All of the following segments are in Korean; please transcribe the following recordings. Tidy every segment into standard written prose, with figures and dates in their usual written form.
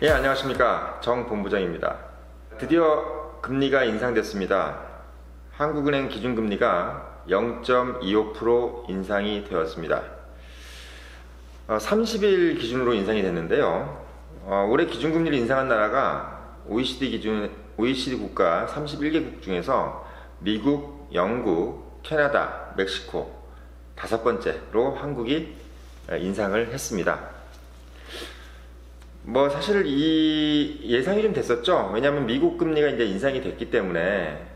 예, 안녕하십니까. 정 본부장입니다. 드디어 금리가 인상됐습니다. 한국은행 기준금리가 0.25% 인상이 되었습니다. 30일 기준으로 인상이 됐는데요. 올해 기준금리를 인상한 나라가 OECD 국가 31개국 중에서 미국, 영국, 캐나다, 멕시코 5번째로 한국이 인상을 했습니다. 사실 이 예상이 좀 됐었죠. 왜냐하면 미국 금리가 이제 인상이 됐기 때문에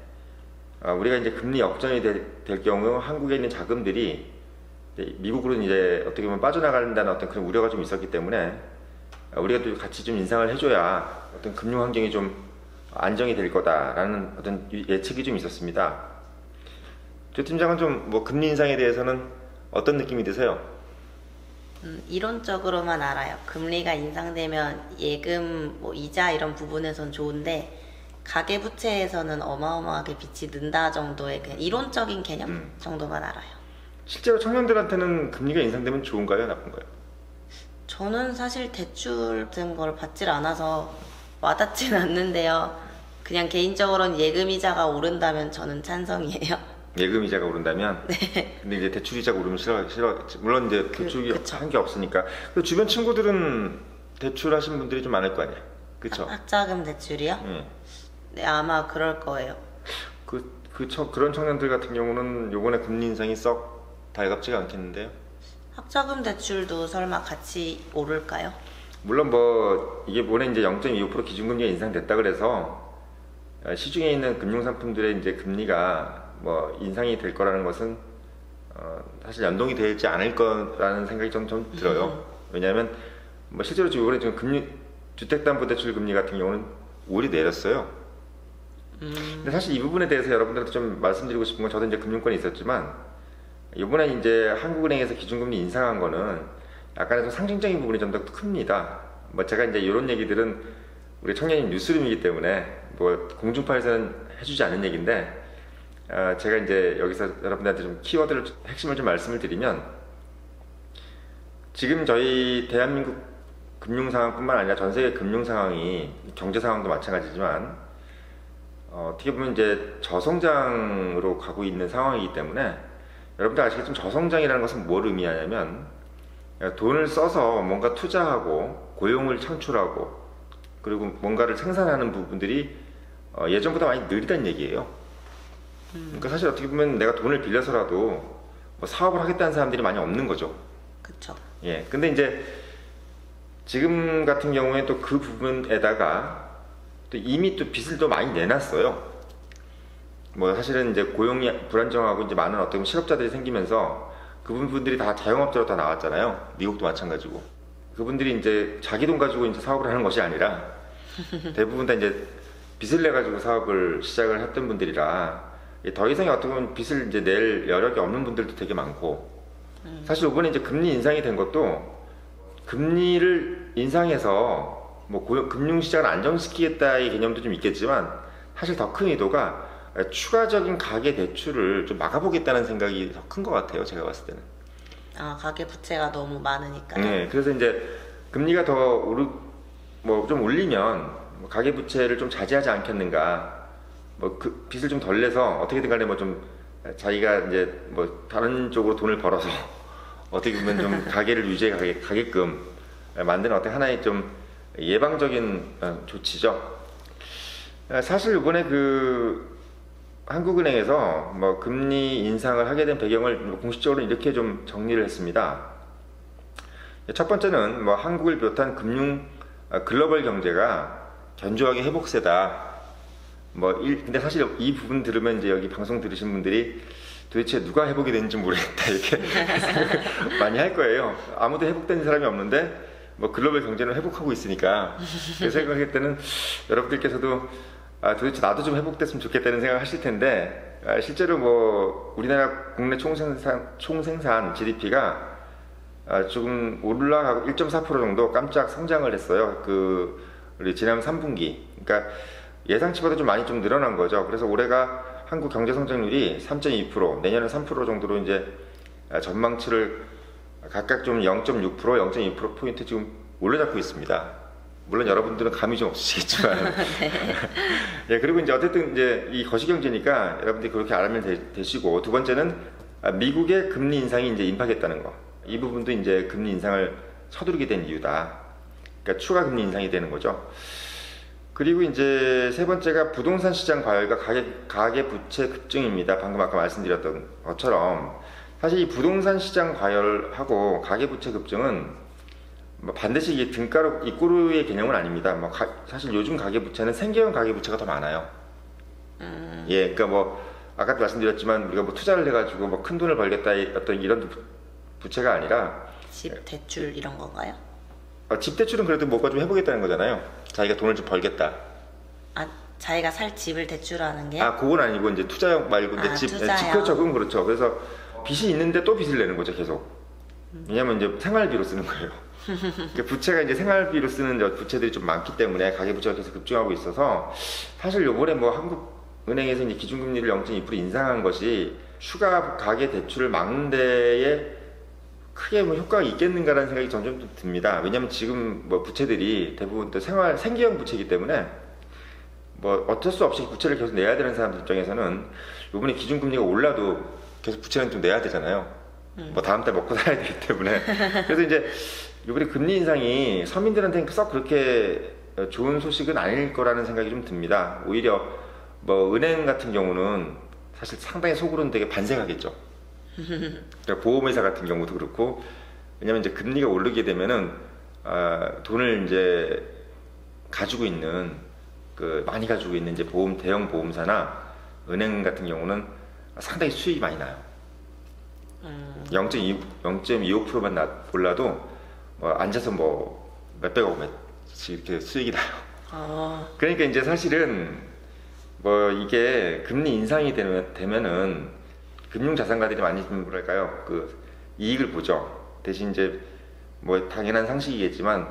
우리가 이제 금리 역전이 될 경우 한국에 있는 자금들이 미국으로 이제 어떻게 보면 빠져나간다는 어떤 그런 우려가 좀 있었기 때문에 우리가 또 같이 좀 인상을 해줘야 어떤 금융 환경이 좀 안정이 될 거다라는 어떤 예측이 좀 있었습니다. 조 팀장은 좀 금리 인상에 대해서는 어떤 느낌이 드세요? 이론적으로만 알아요. 금리가 인상되면 예금, 이자 이런 부분에선 좋은데 가계부채에서는 어마어마하게 빚이 는다 정도의 그냥 이론적인 개념 정도만 알아요. 실제로 청년들한테는 금리가 인상되면 좋은가요? 나쁜가요? 저는 사실 대출 같은 걸 받질 않아서 와닿진 않는데요. 그냥 개인적으로는 예금이자가 오른다면 저는 찬성이에요. 예금이자가 오른다면? 네. 근데 이제 대출이자가 오르면 싫어. 물론 이제 대출이 한 게 없으니까. 주변 친구들은 대출하신 분들이 좀 많을 거 아니에요? 그쵸? 학자금 대출이요? 네, 아마 그럴 거예요. 그런 청년들 같은 경우는 요번에 금리 인상이 썩 달갑지가 않겠는데요? 학자금 대출도 설마 같이 오를까요? 물론 이게 이번에 이제 0.25% 기준금리가 인상됐다 그래서 시중에 있는 금융상품들의 이제 금리가 인상이 될 거라는 것은 사실 연동이 되지 않을 거라는 생각이 좀 들어요. 왜냐하면 실제로 이번에 지금 주택담보대출 금리 같은 경우는 오히려 내렸어요. 근데 사실 이 부분에 대해서 여러분들한테 좀 말씀드리고 싶은 건, 저도 이제 금융권에 있었지만 이번에 이제 한국은행에서 기준금리 인상한 거는 약간의 좀 상징적인 부분이 좀 더 큽니다. 제가 이제 이런 얘기들은 우리 청년인 뉴스룸이기 때문에 공중파에서는 해주지 않은 얘기인데, 제가 이제 여기서 여러분들한테 좀 키워드를, 핵심을 좀 말씀을 드리면, 지금 저희 대한민국 금융 상황뿐만 아니라 전 세계 금융 상황이, 경제 상황도 마찬가지지만 어떻게 보면 이제 저성장으로 가고 있는 상황이기 때문에, 여러분들 아시겠지만 저성장이라는 것은 뭘 의미하냐면 돈을 써서 뭔가 투자하고 고용을 창출하고 그리고 뭔가를 생산하는 부분들이 예전보다 많이 느리다는 얘기예요. 그러니까 사실 어떻게 보면 내가 돈을 빌려서라도 사업을 하겠다는 사람들이 많이 없는 거죠. 그쵸. 예. 근데 이제 지금 같은 경우에 또 그 부분에다가 또 이미 또 빚을 또 많이 내놨어요. 사실은 이제 고용이 불안정하고 이제 많은 어떤 실업자들이 생기면서 그분들이 다 자영업자로 다 나왔잖아요. 미국도 마찬가지고. 그분들이 이제 자기 돈 가지고 이제 사업을 하는 것이 아니라 대부분 다 이제 빚을 내 가지고 사업을 시작을 했던 분들이라 더 이상의 어떻게 보면 빚을 이제 낼 여력이 없는 분들도 되게 많고, 사실 이번에 이제 금리 인상이 된 것도 금리를 인상해서 금융시장을 안정시키겠다의 개념도 좀 있겠지만, 사실 더 큰 의도가 추가적인 가계 대출을 좀 막아보겠다는 생각이 더 큰 것 같아요. 제가 봤을 때는. 가계 부채가 너무 많으니까요. 네, 그래서 이제 금리가 더 좀 올리면 가계 부채를 좀 자제하지 않겠는가. 그 빚을 좀 덜 내서 어떻게든 간에 좀 자기가 이제 다른 쪽으로 돈을 벌어서 어떻게 보면 좀 가계를 유지해 가게끔 만드는 어떤 하나의 좀 예방적인 조치죠. 사실 이번에 한국은행에서 금리 인상을 하게 된 배경을 공식적으로 이렇게 좀 정리를 했습니다. 첫 번째는 한국을 비롯한 글로벌 경제가 견조하게 회복세다. 근데 사실 이 부분 들으면 이제 여기 방송 들으신 분들이 도대체 누가 회복이 되는지 모르겠다 이렇게 생각을 많이 할 거예요. 아무도 회복된 사람이 없는데 글로벌 경제는 회복하고 있으니까. 그 생각할 때는 여러분들께서도 도대체 나도 좀 회복됐으면 좋겠다는 생각을 하실 텐데, 실제로 우리나라 국내 총생산 GDP가 조금 올라가고 1.4% 정도 깜짝 성장을 했어요. 우리 지난 3분기. 그러니까 예상치보다 좀 많이 좀 늘어난 거죠. 그래서 올해가 한국 경제 성장률이 3.2%, 내년에 3% 정도로 이제 전망치를 각각 좀 0.6%, 0.2%포인트 지금 올려잡고 있습니다. 물론 여러분들은 감이 좀 없으시겠지만 예, 그리고 이제 어쨌든 이제 이 거시경제니까 여러분들이 그렇게 알면 되시고, 두 번째는 미국의 금리 인상이 이제 임박했다는 거, 이 부분도 이제 금리 인상을 서두르게 된 이유다. 그러니까 추가 금리 인상이 되는 거죠. 그리고 이제 세 번째가 부동산 시장 과열과 가계 부채 급증입니다. 방금 아까 말씀드렸던 것처럼 사실 이 부동산 시장 과열하고 가계 부채 급증은 뭐 반드시 이게 등가로 입구루의 개념은 아닙니다. 뭐 사실 요즘 가계부채는 생계형 가계부채가 더 많아요. 예, 그러니까 뭐 아까도 말씀드렸지만 우리가 뭐 투자를 해가지고 뭐 큰 돈을 벌겠다 어떤 이런 부채가 아니라 집 대출 이런 건가요? 집 대출은 그래도 뭔가 좀 해보겠다는 거잖아요. 자기가 돈을 좀 벌겠다. 아, 자기가 살 집을 대출하는 게? 아, 그건 아니고 이제 투자형 말고 이제 투자형. 그렇죠, 그건 그렇죠. 그래서 빚이 있는데 또 빚을 내는 거죠, 계속. 왜냐면 이제 생활비로 쓰는 거예요. 부채가 이제 생활비로 쓰는 부채들이 좀 많기 때문에 가계부채가 계속 급증하고 있어서, 사실 요번에 뭐 한국은행에서 이제 기준금리를 0.2% 인상한 것이 추가 가계 대출을 막는 데에 크게 뭐 효과가 있겠는가라는 생각이 점점 좀 듭니다. 왜냐면 지금 뭐 부채들이 대부분 또 생계형 부채이기 때문에 뭐 어쩔 수 없이 부채를 계속 내야 되는 사람들 입장에서는 요번에 기준금리가 올라도 계속 부채는 좀 내야 되잖아요. 뭐 다음 달 먹고 살아야 되기 때문에. 그래서 이제 이번에 금리 인상이 서민들한테는 썩 그렇게 좋은 소식은 아닐 거라는 생각이 좀 듭니다. 오히려 뭐 은행 같은 경우는 사실 상당히 속으로는 되게 반색하겠죠. 그러니까 보험회사 같은 경우도 그렇고, 왜냐면 이제 금리가 오르게 되면은 돈을 이제 가지고 있는 많이 가지고 있는 이제 대형 보험사나 은행 같은 경우는 상당히 수익이 많이 나요. 0.25%만 올라도 뭐 앉아서 뭐 몇백억씩 이렇게 수익이 나요. 그러니까 이제 사실은 뭐 이게 금리 인상이 되면은 금융자산가들이 많이 뭐랄까요, 이익을 보죠. 대신 이제 뭐 당연한 상식이겠지만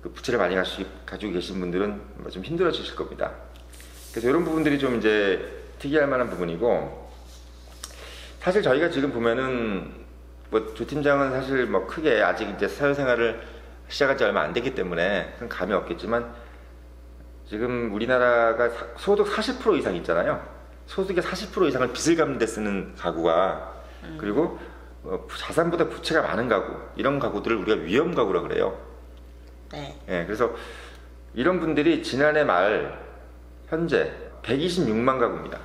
부채를 많이 가지고 계신 분들은 좀 힘들어지실 겁니다. 그래서 이런 부분들이 좀 이제 특이할 만한 부분이고, 사실 저희가 지금 보면은 뭐 조 팀장은 사실 뭐 크게 아직 이제 사회생활을 시작한 지 얼마 안 됐기 때문에 큰 감이 없겠지만, 지금 우리나라가 소득 40% 이상 있잖아요. 소득의 40% 이상을 빚을 갚는 데 쓰는 가구가, 그리고 자산보다 부채가 많은 가구, 이런 가구들을 우리가 위험 가구라 그래요. 네. 예, 그래서 이런 분들이 지난해 말 현재 126만 가구입니다.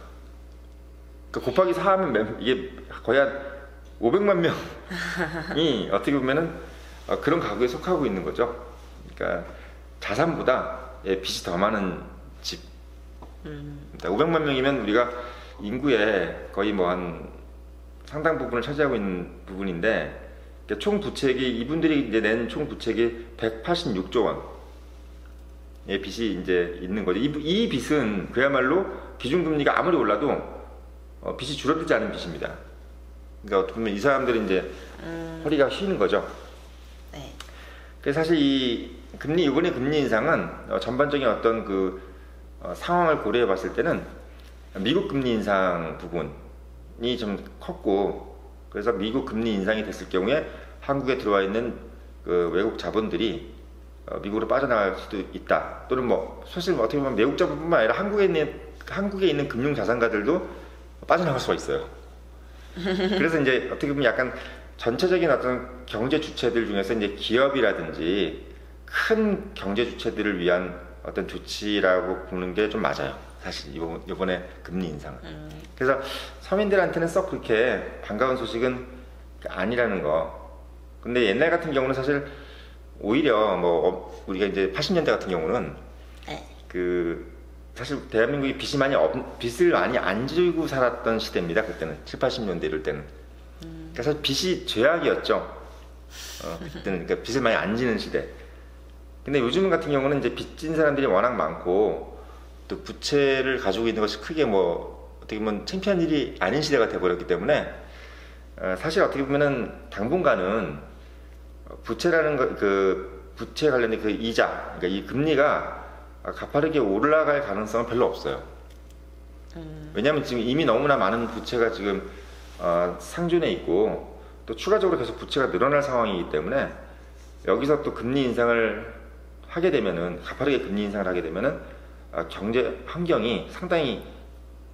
곱하기 4하면 이게 거의 한 500만 명이 어떻게 보면은 그런 가구에 속하고 있는 거죠. 그러니까 자산보다 빚이 더 많은 집. 500만 명이면 우리가 인구의 거의 뭐 한 상당 부분을 차지하고 있는 부분인데, 총 부채액이, 이분들이 이제 낸 총 부채액이 186조 원의 빚이 이제 있는 거죠. 이 빚은 그야말로 기준금리가 아무리 올라도 빚이 줄어들지 않은 빚입니다. 그러니까 어떻게 보면 이 사람들은 이제 허리가 휘는 거죠. 네. 그래서 사실 이번에 금리 인상은 전반적인 어떤 상황을 고려해 봤을 때는 미국 금리 인상 부분이 좀 컸고, 그래서 미국 금리 인상이 됐을 경우에 한국에 들어와 있는 외국 자본들이 미국으로 빠져나갈 수도 있다. 또는 뭐 사실 어떻게 보면 외국 자본뿐만 아니라 한국에 있는 금융 자산가들도 빠져나갈 수가 있어요. 그래서 이제 어떻게 보면 약간 전체적인 어떤 경제 주체들 중에서 이제 기업이라든지 큰 경제 주체들을 위한 어떤 조치라고 보는 게 좀 맞아요. 사실 이번에 금리 인상은. 그래서 서민들한테는 썩 그렇게 반가운 소식은 아니라는 거. 근데 옛날 같은 경우는 사실 오히려 뭐 우리가 이제 80년대 같은 경우는 네. 사실 대한민국이 빚을 많이 안 지고 살았던 시대입니다. 그때는 7, 80년대 이럴 때는. 그러니까 사실 빚이 죄악이었죠. 그때는 그러니까 빚을 많이 안 지는 시대. 근데 요즘 같은 경우는 이제 빚진 사람들이 워낙 많고, 또 부채를 가지고 있는 것이 크게 뭐 어떻게 보면 창피한 일이 아닌 시대가 돼버렸기 때문에, 사실 어떻게 보면은 당분간은 부채라는 부채 관련된 이자, 그러니까 이 금리가 가파르게 올라갈 가능성은 별로 없어요. 왜냐하면 지금 이미 너무나 많은 부채가 지금 상존해 있고, 또 추가적으로 계속 부채가 늘어날 상황이기 때문에 여기서 또 금리 인상을 하게 되면은, 가파르게 금리 인상을 하게 되면은 경제 환경이 상당히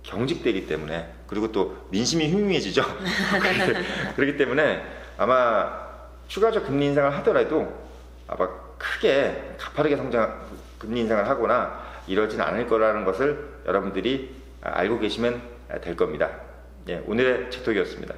경직되기 때문에, 그리고 또 민심이 흉흉해지죠. 그렇기 때문에 아마 추가적 금리 인상을 하더라도 아마 크게 가파르게 금리 인상을 하거나 이러진 않을 거라는 것을 여러분들이 알고 계시면 될 겁니다. 예, 오늘의 책톡이었습니다.